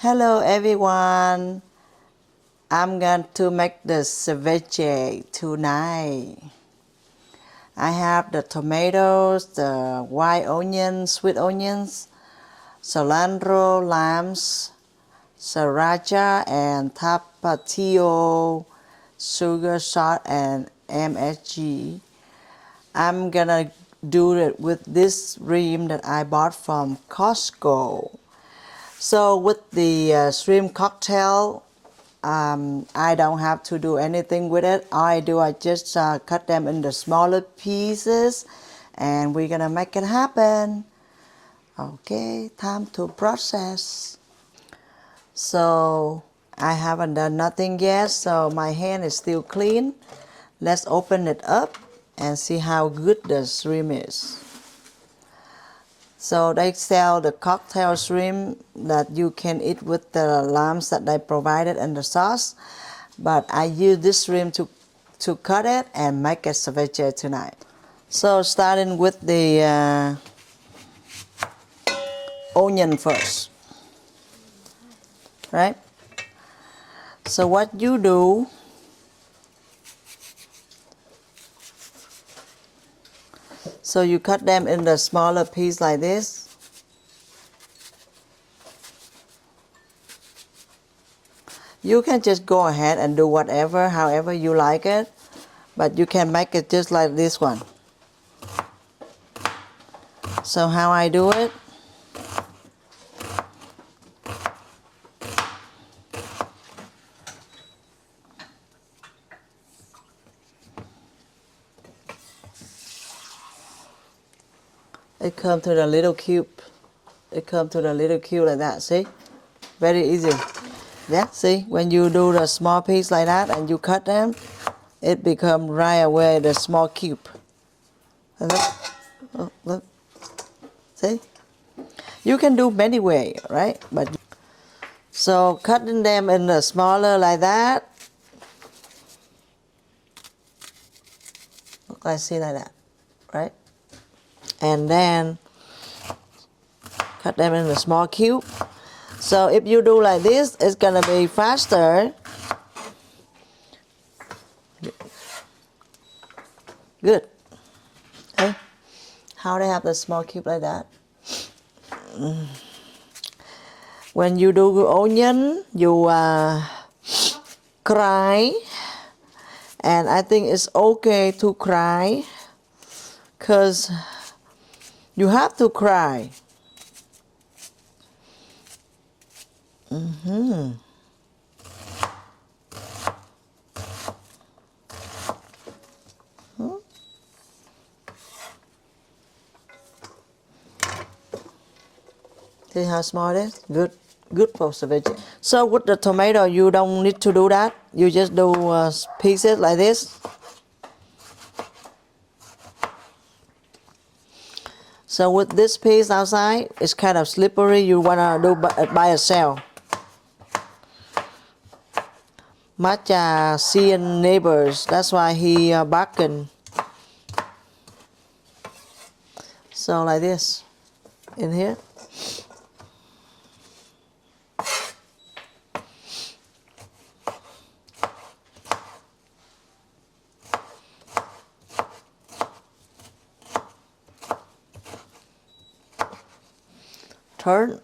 Hello everyone. I'm going to make the ceviche tonight. I have the tomatoes, the white onions, sweet onions, cilantro, limes, sriracha, and tapatio, sugar, salt, and MSG. I'm gonna do it with this shrimp that I bought from Costco. So with the shrimp cocktail, I don't have to do anything with it. All I do, I just cut them into smaller pieces, and we're gonna make it happen. Okay, time to process. So I haven't done nothing yet, so my hand is still clean. Let's open it up and see how good the shrimp is. So they sell the cocktail shrimp that you can eat with the limes that they provided and the sauce. But I use this shrimp to cut it and make a ceviche tonight. So starting with the onion first, right? So what you do, so you cut them in the smaller piece like this. You can just go ahead and do whatever, however you like it, but you can make it just like this one. So how I do it, it comes to the little cube. It comes to the little cube like that, see? Very easy. Yeah, see, when you do the small piece like that and you cut them, it becomes right away the small cube. And look, oh, look, see? You can do many ways, right? But so cutting them in the smaller like that, look, I see like that, right? And then cut them in the small cube. So if you do like this, it's gonna be faster. Good. Okay. How they have the small cube like that? When you do onion, you cry, and I think it's okay to cry, cause you have to cry. See how small it is? Good for ceviche. So with the tomato, you don't need to do that. You just do pieces like this. So with this piece outside, it's kind of slippery. You wanna do by yourself. Matcha seeing neighbors. That's why he barking. So like this, in here. Turn.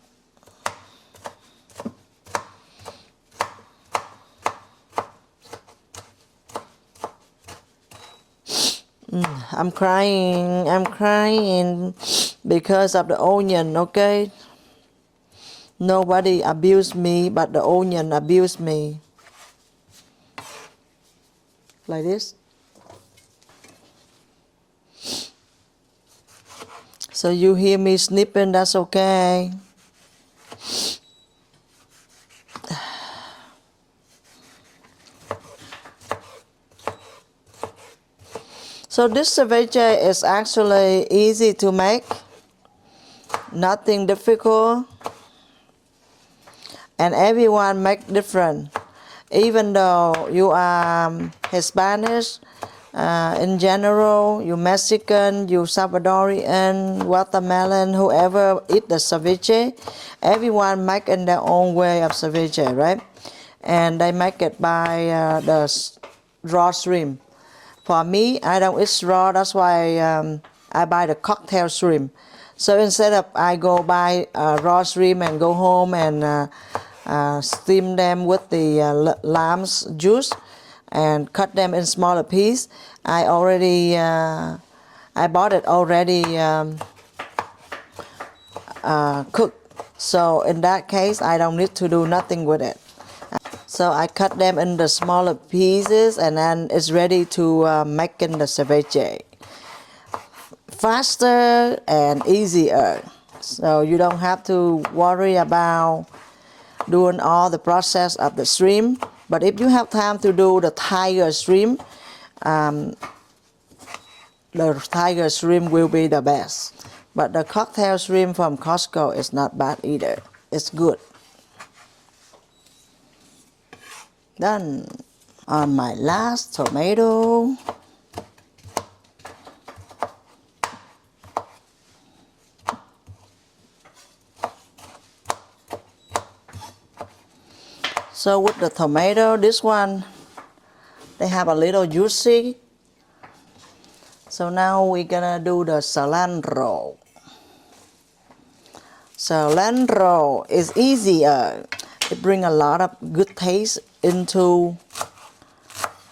I'm crying because of the onion, okay? Nobody abused me, but the onion abused me. Like this. So you hear me snipping, that's okay. So this ceviche is actually easy to make, nothing difficult, and everyone make different. Even though you are Hispanic In general, you Mexican, you Salvadorian, watermelon, whoever eat the ceviche, everyone make in their own way of ceviche, right? And they make it by raw shrimp. For me, I don't eat raw, that's why I buy the cocktail shrimp. So instead of I go buy raw shrimp and go home and steam them with the lamb's juice and cut them in smaller pieces, I bought it already cooked. So in that case, I don't need to do nothing with it. So I cut them in the smaller pieces and then it's ready to make in the ceviche. Faster and easier. So you don't have to worry about doing all the process of the shrimp. But if you have time to do the tiger shrimp, the tiger shrimp will be the best. But the cocktail shrimp from Costco is not bad either. It's good. Done. On my last tomato. So with the tomato, this one, they have a little juicy. So now we're gonna do the cilantro. Cilantro is easier. It brings a lot of good taste into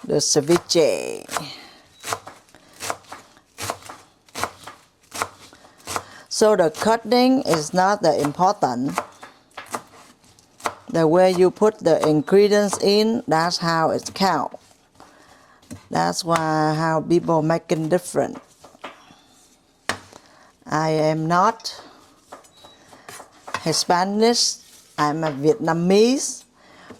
the ceviche. So the cutting is not that important. The way you put the ingredients in, that's how it counts. That's why how people make it different. I am not Hispanic, I'm a Vietnamese,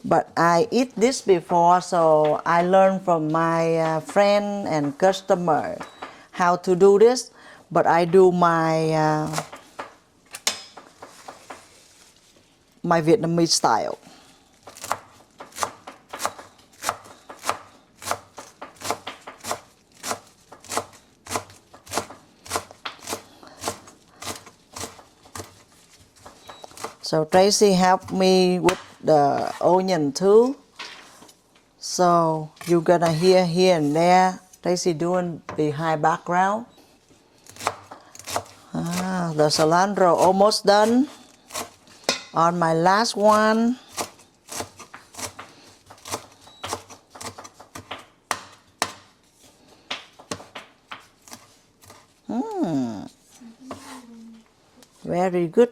but I eat this before, so I learned from my friend and customer how to do this, but I do my Vietnamese style. So Tracy helped me with the onion too. So you're gonna hear here and there Tracy doing behind background. The cilantro almost done. On my last one. Very good.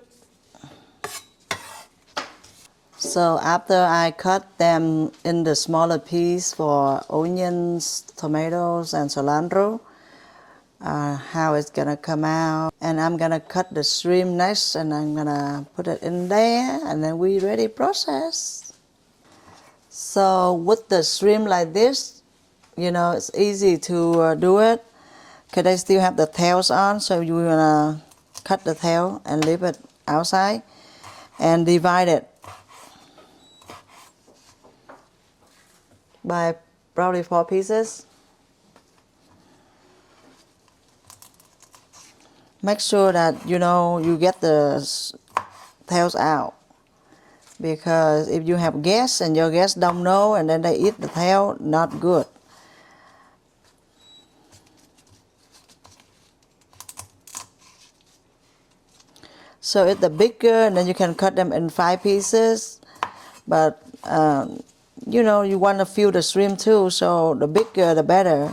So after I cut them in the smaller piece for onions, tomatoes, and cilantro, how it's gonna come out. And I'm gonna cut the shrimp next and I'm gonna put it in there and then we ready process. So with the shrimp like this, you know, it's easy to do it because they still have the tails on, so you're gonna cut the tail and leave it outside and divide it by probably 4 pieces. Make sure that you get the tails out, because if you have guests and your guests don't know and then they eat the tail, not good. So it's the bigger, and then you can cut them in 5 pieces, but you want to feel the shrimp too, so the bigger the better.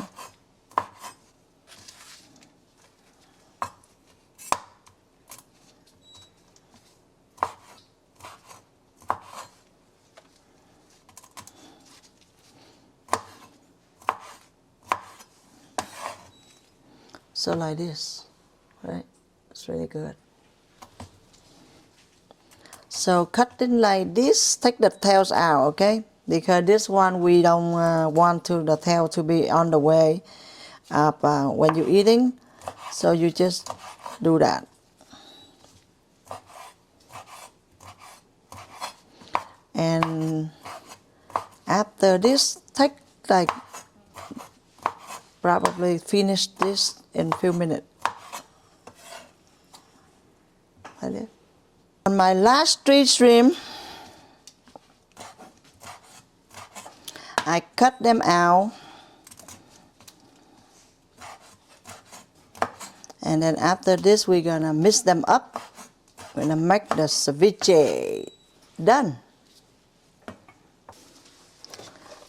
So like this, right? It's really good. So cutting like this, take the tails out, okay? Because this one we don't want the tail to be on the way up when you're eating. So you just do that. And after this, take like probably finish this in a few minutes. On my last 3 shrimp, I cut them out, and then after this we're gonna mix them up. We're gonna make the ceviche. Done.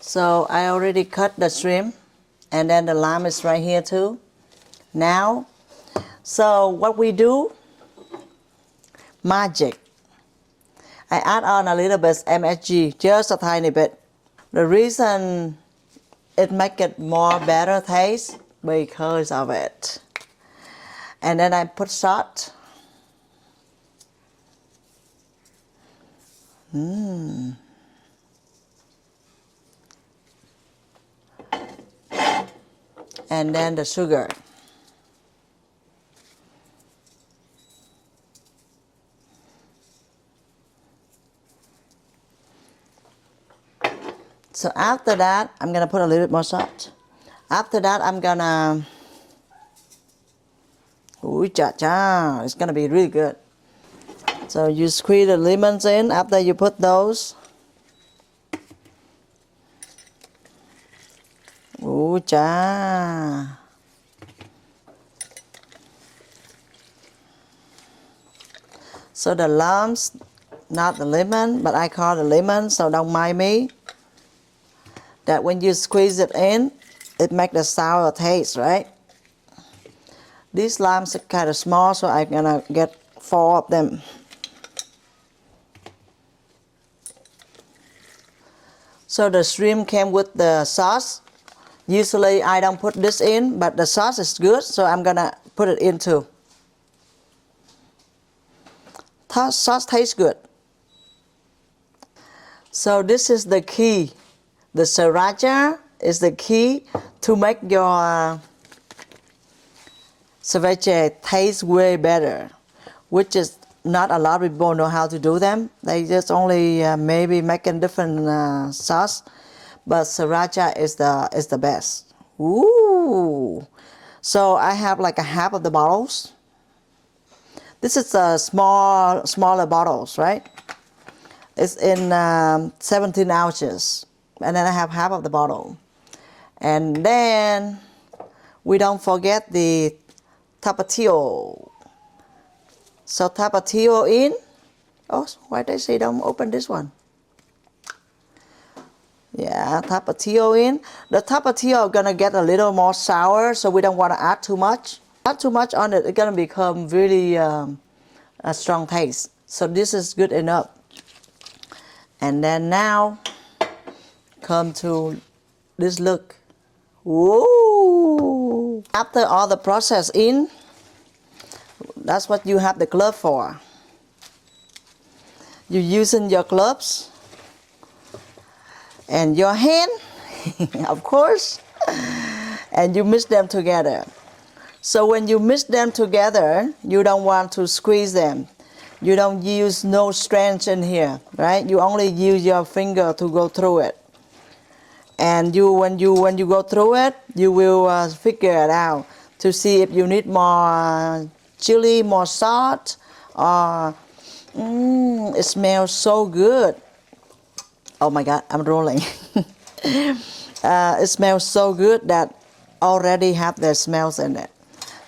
So I already cut the shrimp, and then the lime is right here too. Now, so what we do, magic. I add on a little bit MSG, just a tiny bit. The reason it make it more better taste because of it. And then I put salt. And then the sugar. So after that, I'm gonna put a little bit more salt. After that, I'm gonna, ooh cha cha, it's gonna be really good. So you squeeze the lemons in after you put those. Ooh cha. So the limes, not the lemon, but I call the lemon, so don't mind me. That when you squeeze it in, it makes the sour taste, right? These limes are kind of small, so I'm gonna get 4 of them. So the shrimp came with the sauce. Usually I don't put this in, but the sauce is good, so I'm gonna put it in too. Sauce tastes good. So this is the key. The sriracha is the key to make your ceviche taste way better, which is not a lot of people know how to do them. They just only maybe making different sauce, but sriracha is the best. Ooh! So I have like a half of the bottles. This is smaller bottles, right? It's in 17 ounces, and then I have half of the bottle. And then we don't forget the tapatio. So tapatio in. Oh, why they say don't open this one? Yeah, tapatio in. The tapatio gonna get a little more sour, so we don't want to add too much. Add too much on it, it's gonna become really a strong taste. So this is good enough. And then now, come to this look. Whoa! After all the process in, that's what you have the glove for. You're using your gloves and your hand, of course, and you mix them together. So when you mix them together, you don't want to squeeze them. You don't use no strength in here, right? You only use your finger to go through it. And when you go through it, you will figure it out to see if you need more chili, more salt, or it smells so good. Oh my God, I'm rolling. It smells so good that already have the smells in it.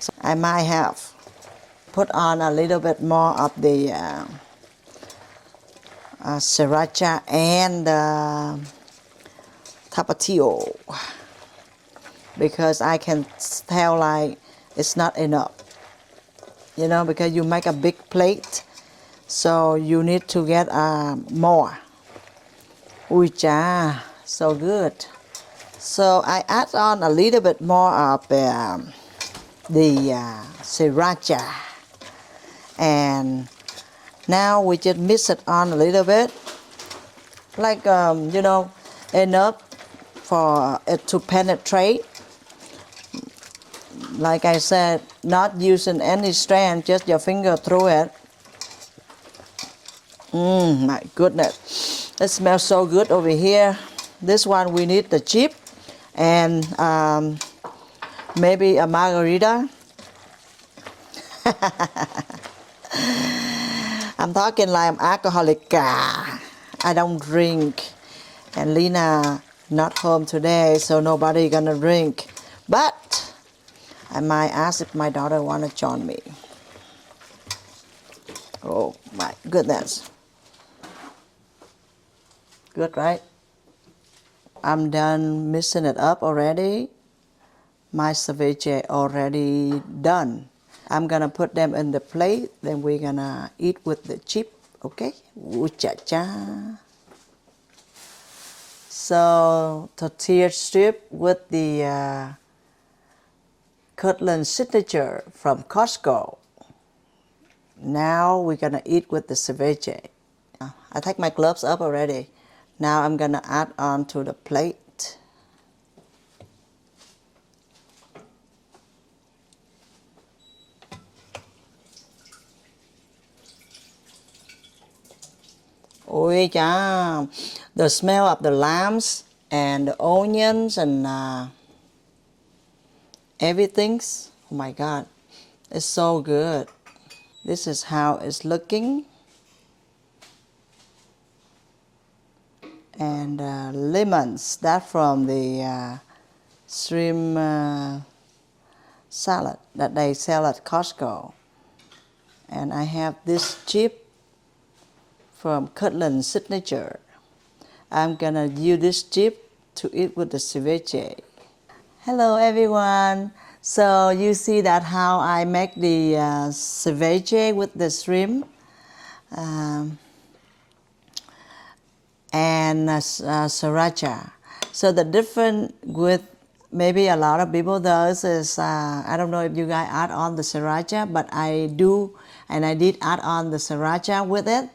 So I might have put on a little bit more of the sriracha and tapatio, because I can tell like it's not enough, you know, because you make a big plate, so you need to get more. Ooh cha, so good. So I add on a little bit more of the sriracha, and now we just mix it on a little bit, like you know, enough for it to penetrate. Like I said, not using any strand, just your finger through it. My goodness, it smells so good over here. This one we need the chip, and Maybe a margarita. I'm talking like I'm alcoholic. I don't drink. And Lena not home today, so nobody gonna drink. But I might ask if my daughter wanna join me. Oh my goodness. Good, right? I'm done mixing it up already. My ceviche already done. I'm gonna put them in the plate, then we're gonna eat with the chip, okay? Ooh, cha cha. So tortilla strip with the Kirtland signature from Costco. Now we're gonna eat with the ceviche. I take my gloves up already. Now I'm gonna add on to the plate. Oh yeah, the smell of the lambs and the onions and everything's, oh my God, it's so good. This is how it's looking. And lemons, that from the shrimp salad that they sell at Costco. And I have this chip from Kirtland Signature. I'm gonna use this chip to eat with the ceviche. Hello everyone. So you see that how I make the ceviche with the shrimp and sriracha. So the difference with maybe a lot of people does is I don't know if you guys add on the sriracha, but I do, and I did add on the sriracha with it,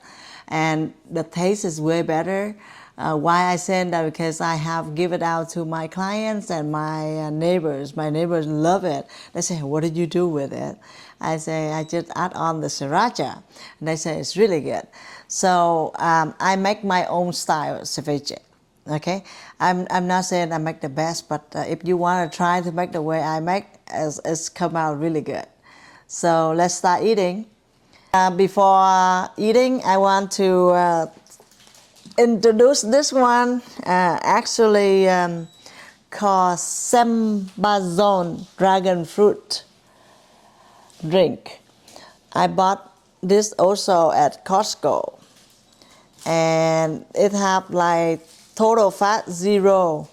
and the taste is way better. Why I said that? Because I have given it out to my clients and my neighbors. My neighbors love it. They say, "What did you do with it?" I say, "I just add on the sriracha," and they say it's really good. So I make my own style ceviche. Okay, I'm not saying I make the best, but if you want to try to make the way I make, it's come out really good. So let's start eating. Before eating, I want to introduce this one. Actually, called Sembazon dragon fruit drink. I bought this also at Costco, and it have like total fat 0.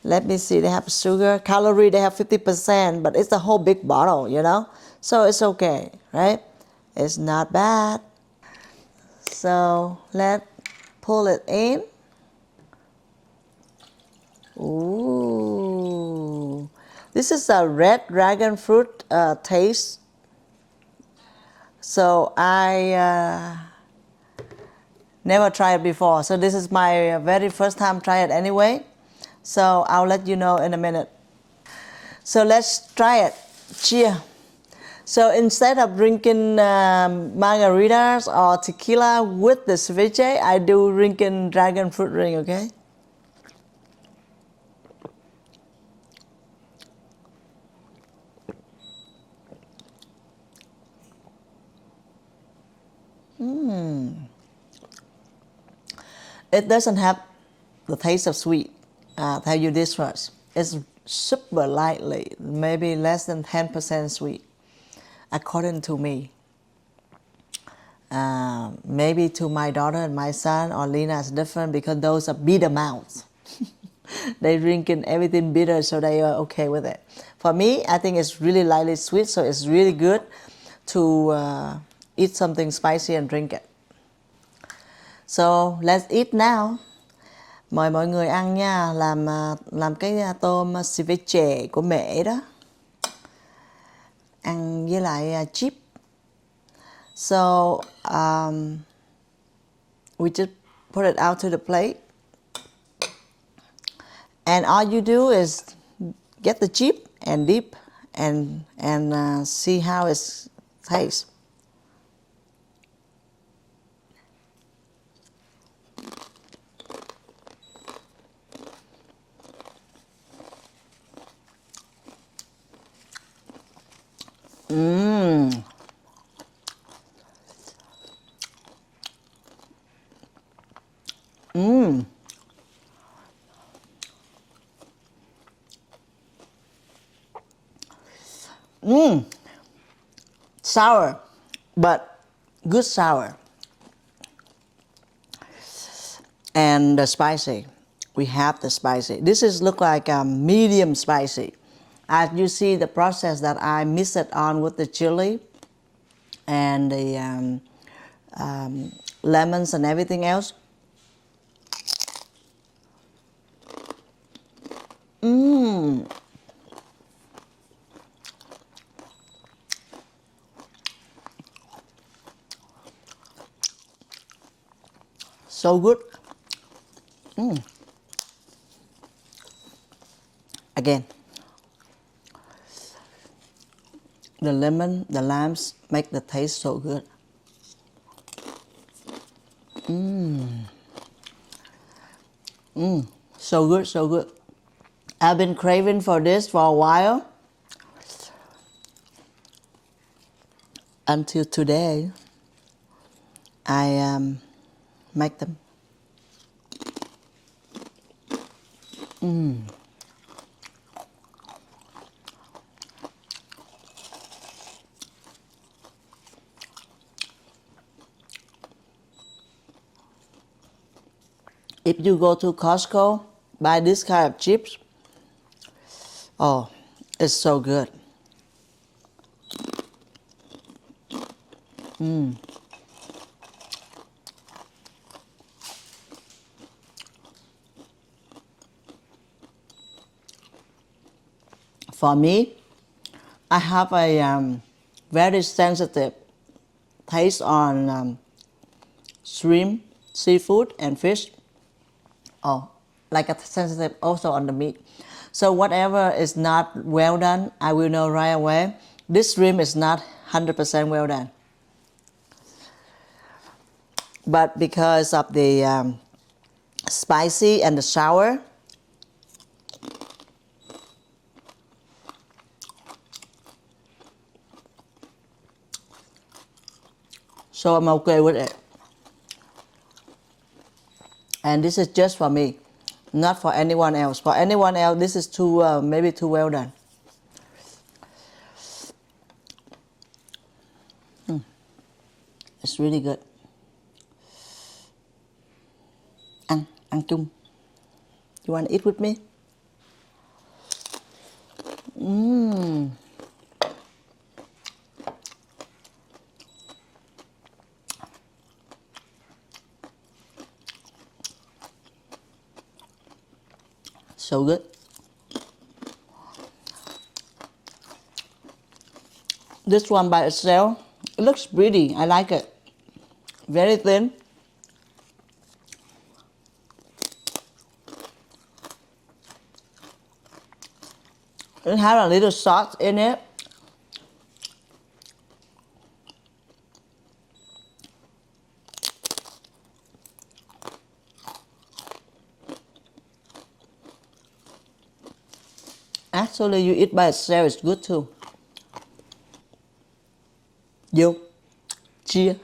Let me see, they have sugar, calorie, they have 50%, but it's a whole big bottle, you know? So it's okay, right? It's not bad. So let's pull it in. Ooh. This is a red dragon fruit taste. So I never tried it before. So this is my very first time try it anyway. So I'll let you know in a minute. So let's try it. Cheers. So instead of drinking margaritas or tequila with the ceviche, I do drinking dragon fruit drink, okay? It doesn't have the taste of sweet. Tell you this first. It's super lightly, maybe less than 10% sweet, according to me. Maybe to my daughter and my son or Lena is different because those are bitter mouths. They drinking everything bitter, so they are okay with it. For me, I think it's really lightly sweet, so it's really good to eat something spicy and drink it. So let's eat now. Mời mọi người ăn nha, làm cái tôm ceviche của mẹ đó. Ăn với lại chip. So we just put it out to the plate. And all you do is get the chip and dip and see how it tastes. Sour, but good sour. And the spicy. We have the spicy. This is look like medium spicy. As you see the process that I mix it on with the chili and the lemons and everything else. So good. Again, the lemon, the limes make the taste so good. So good, so good. I've been craving for this for a while until today. I make them. If you go to Costco, buy this kind of chips. Oh, it's so good. For me, I have a very sensitive taste on shrimp, seafood, and fish. Oh, like a sensitive also on the meat. So whatever is not well done, I will know right away. This shrimp is not 100% well done. But because of the spicy and the sour, so I'm okay with it. And this is just for me, not for anyone else. For anyone else, this is too maybe too well done. It's really good. Ăn chung. You want to eat with me? So good. This one by itself, it looks pretty. I like it. Very thin. It has a little sauce in it. Actually, you eat by itself, it's good too. Vô. Chia.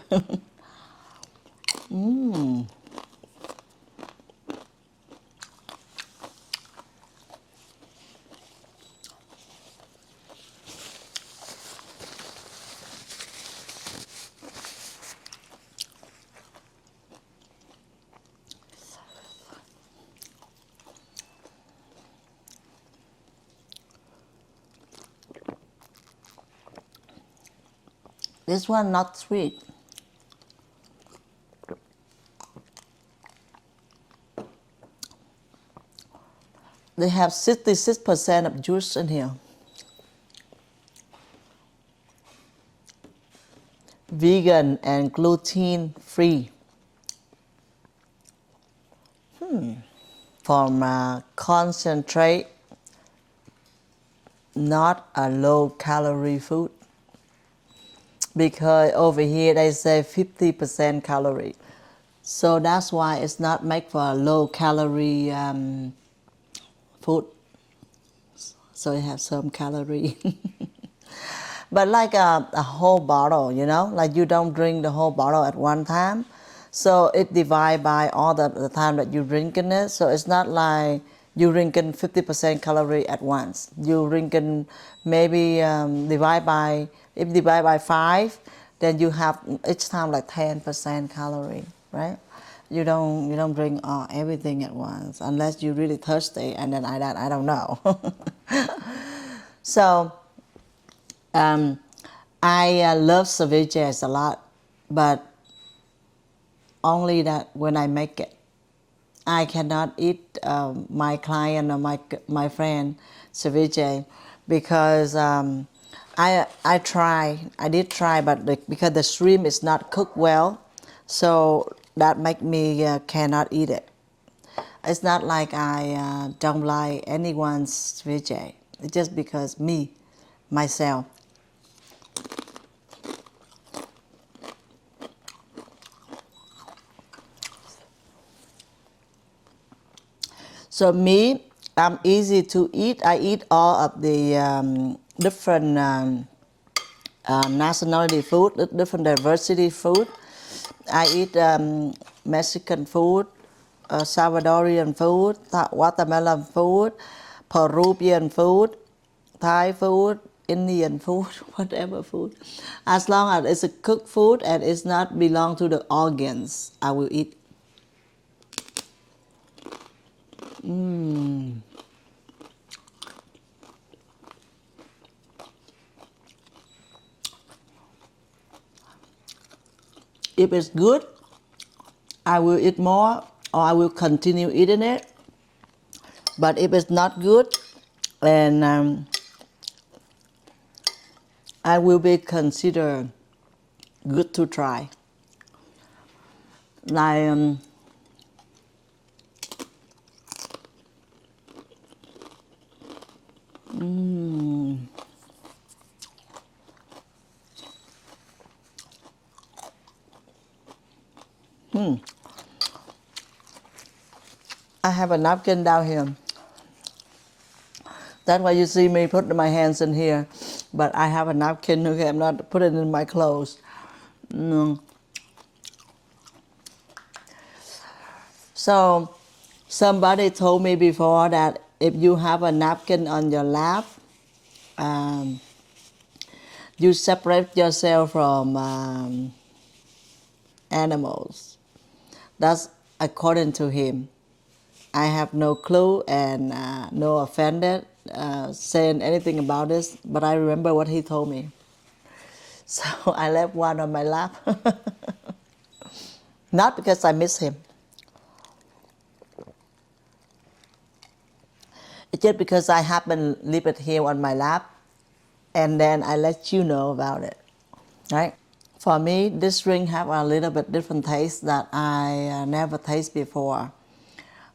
This one not sweet. They have 66% of juice in here. Vegan and gluten free. From concentrate, not a low calorie food. Because over here they say 50% calorie. So that's why it's not made for a low calorie food. So it has some calorie. But like a whole bottle, you know, like you don't drink the whole bottle at one time. So it divide by all the time that you're drinking it. So it's not like you drinking 50% calorie at once. You drinking maybe divide by, if divide by 5, then you have each time like 10% calorie, right? You don't drink everything at once unless you're really thirsty, and then I don't know. So I love ceviches a lot, but only that when I make it. I cannot eat my client or my friend ceviche because I did try, but because the shrimp is not cooked well, so that make me cannot eat it. It's not like I don't like anyone's ceviche. It's just because myself. So I'm easy to eat. I eat all of the different nationality food, different diversity food. I eat Mexican food, Salvadorian food, Guatemalan food, Peruvian food, Thai food, Indian food, whatever food. As long as it's a cooked food and it's not belong to the organs, I will eat. If it's good, I will eat more or I will continue eating it. But if it's not good, then I will be considered good to try. Like I have a napkin down here. That's why you see me put my hands in here. But I have a napkin, okay, I'm not putting it in my clothes. No. So somebody told me before that if you have a napkin on your lap, um, you separate yourself from animals. That's according to him. I have no clue and no offended saying anything about this, but I remember what he told me. So I left one on my lap. Not because I miss him. It's just because I happen to leave it here on my lap, and then I let you know about it, right? For me, this drink have a little bit different taste that I never taste before.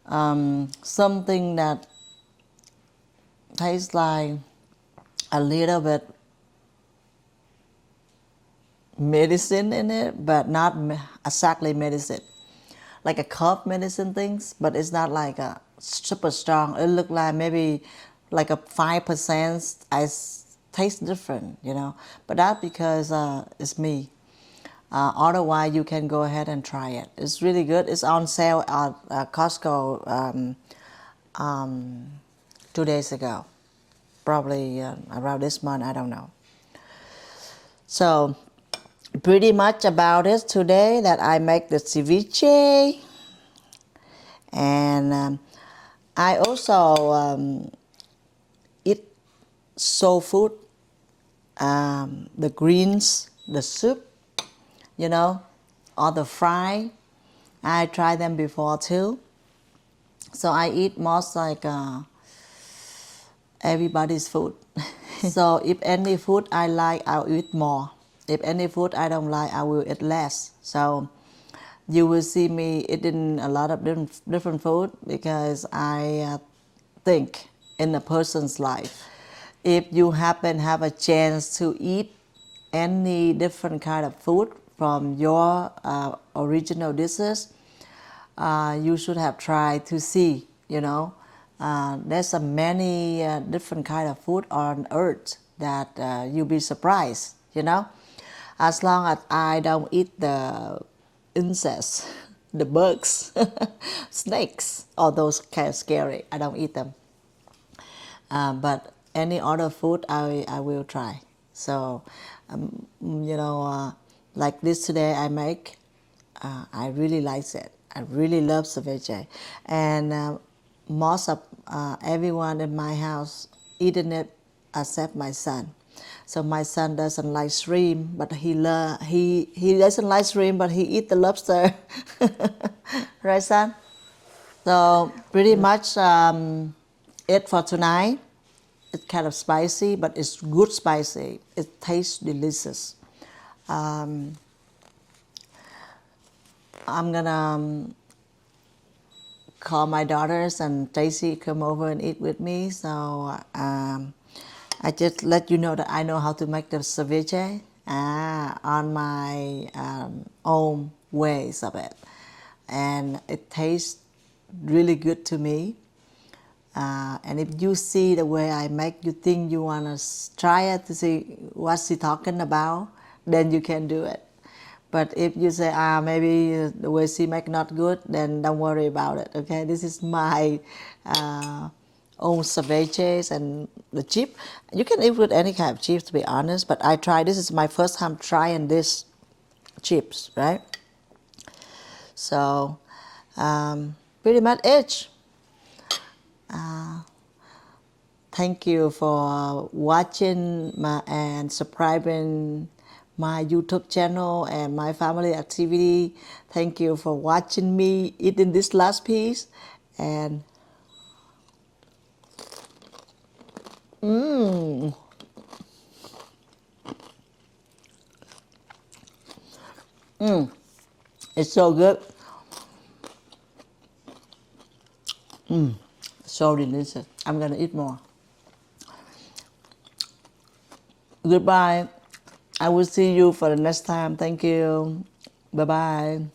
Something that tastes like a little bit medicine in it, but not exactly medicine. Like a cough medicine things, but it's not like a super strong. It look like maybe like a 5%. Taste different. But that's because it's me. Otherwise, you can go ahead and try it. It's really good. It's on sale at Costco 2 days ago. Probably around this month, I don't know. So, pretty much about it today that I make the ceviche. And I also eat soul food, the greens, the soup, or the fry. I tried them before too. So I eat most like everybody's food. So if any food I like, I'll eat more. If any food I don't like, I will eat less. So you will see me eating a lot of different food because I think in a person's life. If you happen to have a chance to eat any different kind of food from your original dishes, you should have tried to see. There's a many different kind of food on earth that you'll be surprised. As long as I don't eat the insects, the bugs, snakes, all those kind of scary. I don't eat them. But any other food I will try. So, like this today I make, I really like it. I really love ceviche. And most of everyone in my house eating it except my son. So my son doesn't like shrimp, but he doesn't like shrimp, but he eat the lobster. Right, son? So pretty much it for tonight. It's kind of spicy, but it's good spicy. It tastes delicious. Um, I'm gonna call my daughters and Tracy come over and eat with me. So I just let you know that I know how to make the ceviche on my own ways of it, and it tastes really good to me. And if you see the way I make, you think you want to try it to see what she talking about, then you can do it. But if you say, maybe the way she make not good, then don't worry about it, okay? This is my own ceviches and the chip. You can eat with any kind of chips, to be honest, but I try, this is my first time trying this chips, right? So, pretty much it. Thank you for watching and subscribing my YouTube channel and my family activity. Thank you for watching me eating this last piece. And it's so good. So delicious. I'm gonna eat more. Goodbye. I will see you for the next time. Thank you. Bye-bye.